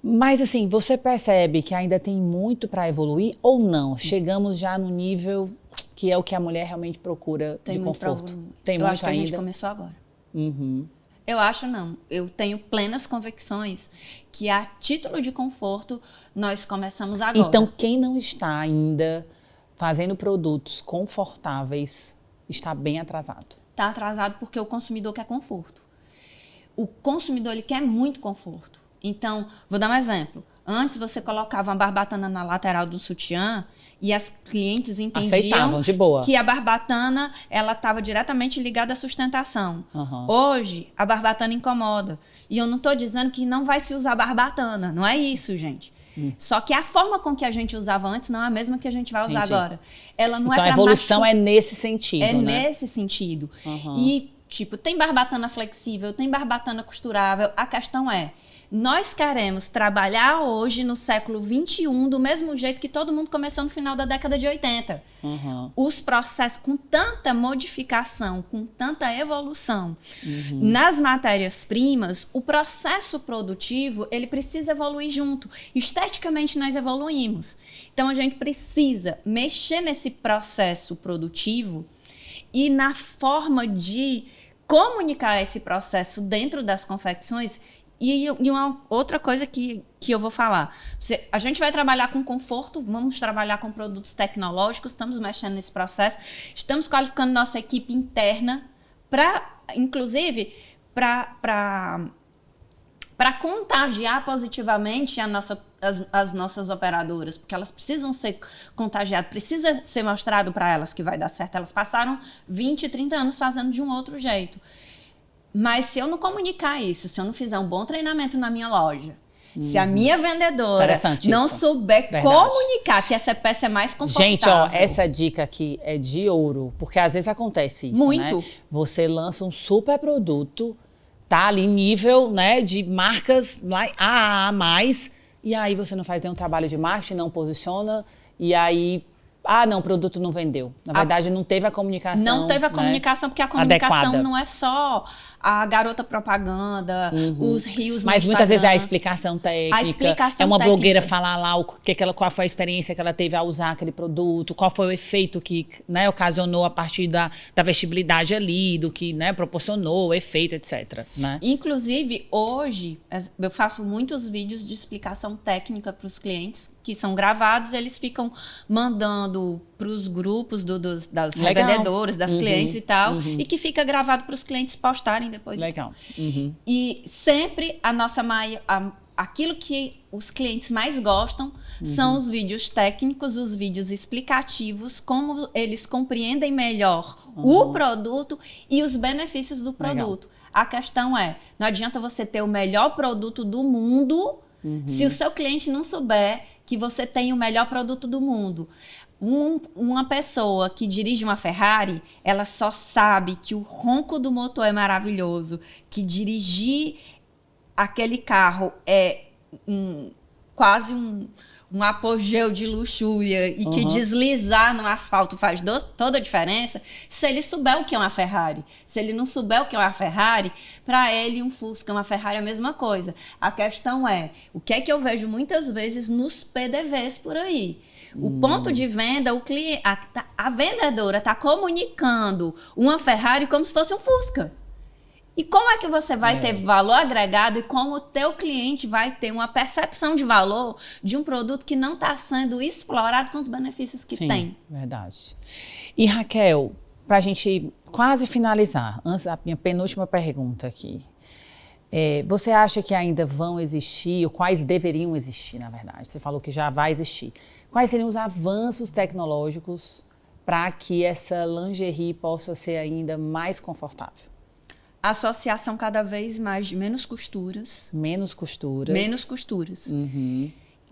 Mas, assim, você percebe que ainda tem muito para evoluir ou não? Chegamos já no nível que é o que a mulher realmente procura de conforto? Tem muito ainda? Eu acho que a gente começou agora. Uhum. Eu acho não. Eu tenho plenas convicções que a título de conforto nós começamos agora. Então, quem não está ainda fazendo produtos confortáveis está bem atrasado. Está atrasado porque o consumidor quer conforto. O consumidor ele quer muito conforto. Então, vou dar um exemplo. Antes você colocava uma barbatana na lateral do sutiã e as clientes entendiam de boa. Que a barbatana ela estava diretamente ligada à sustentação. Hoje, a barbatana incomoda. E eu não estou dizendo que não vai se usar barbatana. Não é isso, gente. Só que a forma com que a gente usava antes não é a mesma que a gente vai usar agora. Ela não então, a evolução é nesse sentido, né? nesse sentido. E, tipo, tem barbatana flexível, tem barbatana costurável. A questão é, nós queremos trabalhar hoje, no século XXI, do mesmo jeito que todo mundo começou no final da década de 80. Os processos, com tanta modificação, com tanta evolução nas matérias-primas, o processo produtivo, ele precisa evoluir junto. Esteticamente, nós evoluímos. Então, a gente precisa mexer nesse processo produtivo e na forma de comunicar esse processo dentro das confecções. E uma outra coisa que eu vou falar. A gente vai trabalhar com conforto, vamos trabalhar com produtos tecnológicos, estamos mexendo nesse processo, estamos qualificando nossa equipe interna para, inclusive, para contagiar positivamente as nossas operadoras, porque elas precisam ser contagiadas, precisa ser mostrado para elas que vai dar certo. Elas passaram 20, 30 anos fazendo de um outro jeito. Mas se eu não comunicar isso, se eu não fizer um bom treinamento na minha loja, se a minha vendedora não souber comunicar que essa peça é mais confortável... Gente, ó, essa dica aqui é de ouro, porque às vezes acontece isso, muito. Né? Você lança um super produto, tá ali nível, né, de marcas A+, e aí você não faz nenhum trabalho de marketing, não posiciona, e aí... não, o produto não vendeu. Na verdade, não teve a comunicação. Não teve a comunicação, porque a comunicação adequada. Não é só a garota propaganda, os rios no Mas Instagram. muitas vezes é a explicação técnica. A explicação é uma técnica. blogueira falar lá qual foi a experiência que ela teve ao usar aquele produto, qual foi o efeito que, né, ocasionou a partir da vestibilidade ali, do que, né, proporcionou, o efeito, etc. Né? Inclusive, hoje, eu faço muitos vídeos de explicação técnica para os clientes, que são gravados, eles ficam mandando para os grupos das revendedoras, das clientes e tal, e que fica gravado para os clientes postarem depois. Legal. E sempre aquilo que os clientes mais gostam são os vídeos técnicos, os vídeos explicativos, como eles compreendem melhor o produto e os benefícios do produto. Legal. A questão é, não adianta você ter o melhor produto do mundo se o seu cliente não souber que você tem o melhor produto do mundo. Uma pessoa que dirige uma Ferrari, ela só sabe que o ronco do motor é maravilhoso, que dirigir aquele carro é quase um apogeu de luxúria e que deslizar no asfalto faz toda a diferença, se ele souber o que é uma Ferrari. Se ele não souber o que é uma Ferrari, para ele um Fusca, uma Ferrari é a mesma coisa. A questão é, o que é que eu vejo muitas vezes nos PDVs por aí? O ponto de venda, a vendedora está comunicando uma Ferrari como se fosse um Fusca. E como é que você vai ter valor agregado e como o teu cliente vai ter uma percepção de valor de um produto que não está sendo explorado com os benefícios que tem? Verdade. E Raquel, para a gente quase finalizar, a minha penúltima pergunta aqui. Você acha que ainda vão existir, ou quais deveriam existir, na verdade? Você falou que já vai existir. Quais seriam os avanços tecnológicos para que essa lingerie possa ser ainda mais confortável? Associação cada vez mais de menos costuras. Menos costuras. Menos costuras.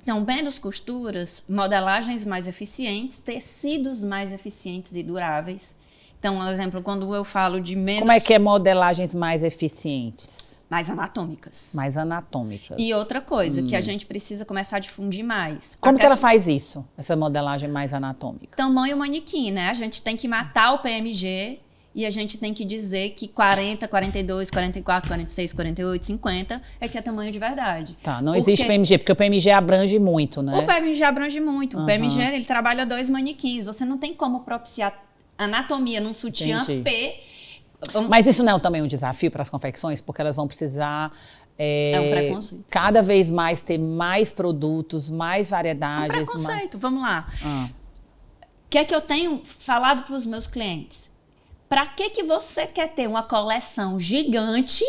Então, menos costuras, modelagens mais eficientes, tecidos mais eficientes e duráveis. Então, por exemplo, quando eu falo de menos... Como é que é modelagens mais eficientes? mais anatômicas. Mais anatômicas. E outra coisa que a gente precisa começar a difundir mais. Como que ela faz isso, essa modelagem mais anatômica? Tamanho manequim, né? A gente tem que matar o PMG e a gente tem que dizer que 40, 42, 44, 46, 48, 50 é que é tamanho de verdade. Tá, não existe PMG, porque o PMG abrange muito, né? O PMG abrange muito. O PMG, ele trabalha 2 manequins. Você não tem como propiciar anatomia num sutiã P. Mas isso não é também um desafio para as confecções? Porque elas vão precisar... É um preconceito. Cada vez mais ter mais produtos, mais variedades. É um preconceito, vamos lá. O que é que eu tenho falado para os meus clientes? Para que você quer ter uma coleção gigante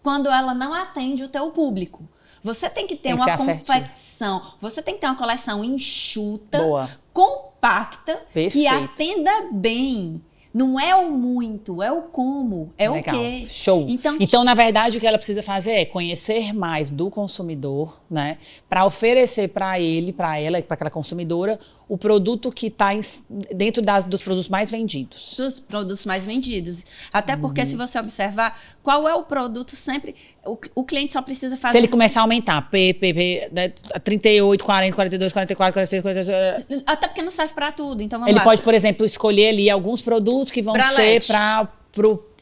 quando ela não atende o teu público? Você tem que ter uma confecção, você tem que ter uma coleção enxuta, compacta, que atenda bem. Não é o muito, é o como, é o quê. Show. Então, na verdade, o que ela precisa fazer é conhecer mais do consumidor, né? Para oferecer para ele, para ela, para aquela consumidora, o produto que está dentro dos produtos mais vendidos. Dos produtos mais vendidos. Até porque, se você observar, qual é o produto sempre... O cliente só precisa fazer... Se ele começar a aumentar, 38, 40, 42, 44, 46, 46... Até porque não serve para tudo, então vamos lá. Ele pode, por exemplo, escolher ali alguns produtos que vão ser para...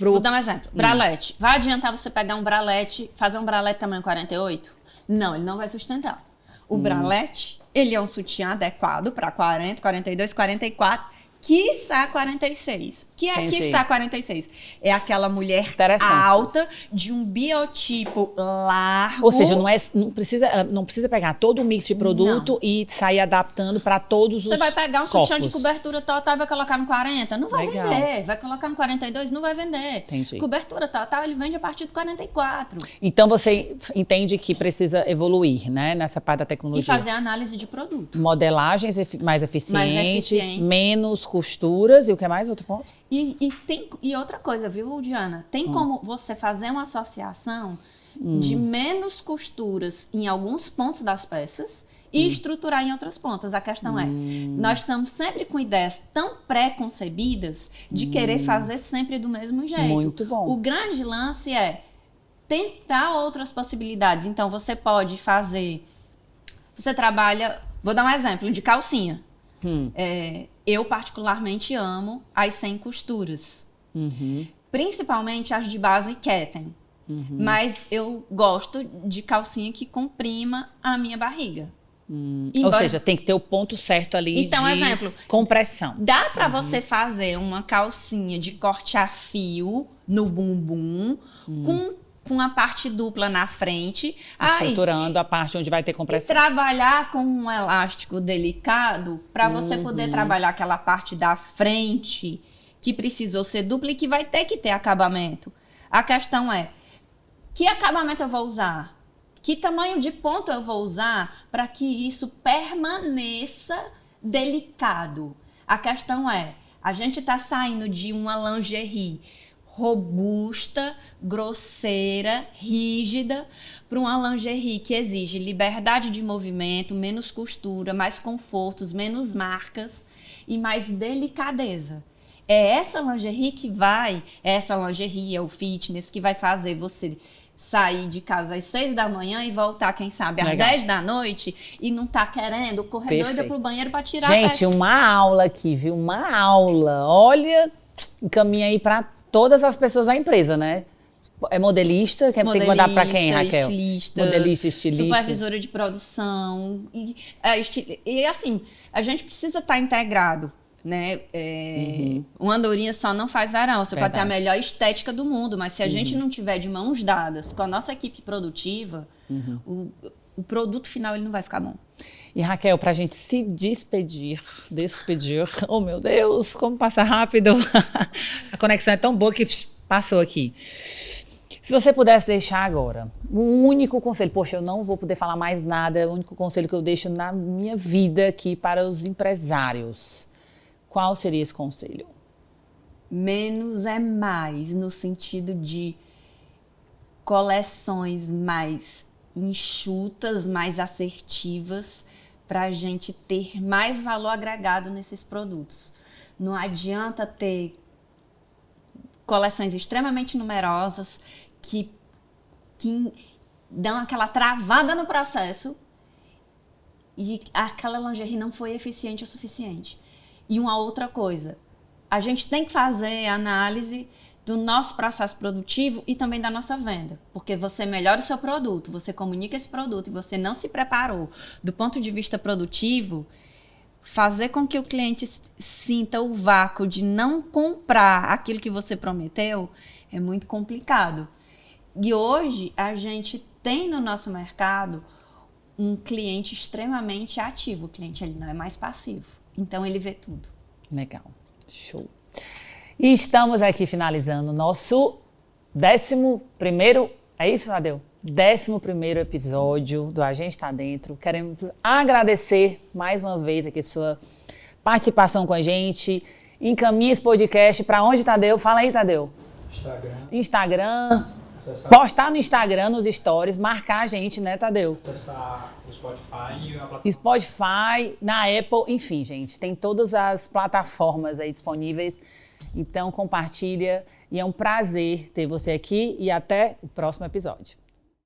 Vou dar um exemplo. Bralete. Vai adiantar você pegar um bralete, fazer um bralete tamanho 48? Não, ele não vai sustentar. O bralete, ele é um sutiã adequado para 40, 42, 44, quiçá 46. Que é quiçá 46? É aquela mulher alta, de um biotipo largo. Ou seja, não precisa pegar todo o mix de produto e sair adaptando para todos os Você vai pegar um sutiã de cobertura total e vai colocar no 40? Não vai vender. Vai colocar no 42? Não vai vender. Entendi. Cobertura total, ele vende a partir do 44. Então, você entende que precisa evoluir, né? Nessa parte da tecnologia. E fazer análise de produto. Modelagens mais eficientes, menos costuras. E o que é mais? Outro ponto? E outra coisa, viu, Diana? Tem como você fazer uma associação de menos costuras em alguns pontos das peças e estruturar em outros pontos. A questão é, nós estamos sempre com ideias tão pré-concebidas de querer fazer sempre do mesmo jeito. Muito bom. O grande lance é tentar outras possibilidades. Então, você pode fazer... Você trabalha... Vou dar um exemplo de calcinha. Eu particularmente amo as sem costuras. Principalmente as de base Ketten. Mas eu gosto de calcinha que comprima a minha barriga. Ou seja, tem que ter o ponto certo ali então, de exemplo, compressão. Dá para você fazer uma calcinha de corte a fio no bumbum com a parte dupla na frente. Estruturando a parte onde vai ter compressão. E trabalhar com um elástico delicado para você poder trabalhar aquela parte da frente que precisou ser dupla e que vai ter que ter acabamento. A questão é, que acabamento eu vou usar? Que tamanho de ponto eu vou usar para que isso permaneça delicado? A questão é, a gente está saindo de uma lingerie robusta, grosseira, rígida, para uma lingerie que exige liberdade de movimento, menos costura, mais confortos, menos marcas e mais delicadeza. É essa lingerie é o fitness que vai fazer você sair de casa às 6 da manhã e voltar, quem sabe, às 10 da noite e não tá querendo correr doida pro banheiro para tirar a peça. Gente, uma aula aqui, viu? Uma aula. Olha, encaminha aí para todas as pessoas da empresa, né? É modelista, tem que mandar para quem, Raquel? Modelista, estilista. Supervisora de produção. E assim, a gente precisa estar integrado, né? Uma andorinha só não faz verão. Você pode ter a melhor estética do mundo, mas se a gente não tiver de mãos dadas com a nossa equipe produtiva, o produto final ele não vai ficar bom. E Raquel, para a gente se despedir, oh meu Deus, como passa rápido, a conexão é tão boa que passou aqui. Se você pudesse deixar agora, um único conselho, poxa, eu não vou poder falar mais nada, é o único conselho que eu deixo na minha vida aqui para os empresários, qual seria esse conselho? Menos é mais, no sentido de coleções mais enxutas, mais assertivas, para a gente ter mais valor agregado nesses produtos. Não adianta ter coleções extremamente numerosas que que dão aquela travada no processo e aquela lingerie não foi eficiente o suficiente. E uma outra coisa, a gente tem que fazer análise do nosso processo produtivo e também da nossa venda, porque você melhora o seu produto, você comunica esse produto e você não se preparou do ponto de vista produtivo, fazer com que o cliente sinta o vácuo de não comprar aquilo que você prometeu é muito complicado. E hoje a gente tem no nosso mercado um cliente extremamente ativo, o cliente ele não é mais passivo, então ele vê tudo. Legal, show. E estamos aqui finalizando o nosso 11º, é isso, Tadeu? 11º episódio do A Gente Tá Dentro. Queremos agradecer mais uma vez aqui sua participação com a gente. Encaminhe esse podcast para onde, Tadeu? Fala aí, Tadeu. Instagram. Postar no Instagram, nos stories, marcar a gente, né, Tadeu? Acessar o Spotify e a plataforma. Spotify, na Apple, enfim, gente. Tem todas as plataformas aí disponíveis. Então, compartilha. E é um prazer ter você aqui e até o próximo episódio.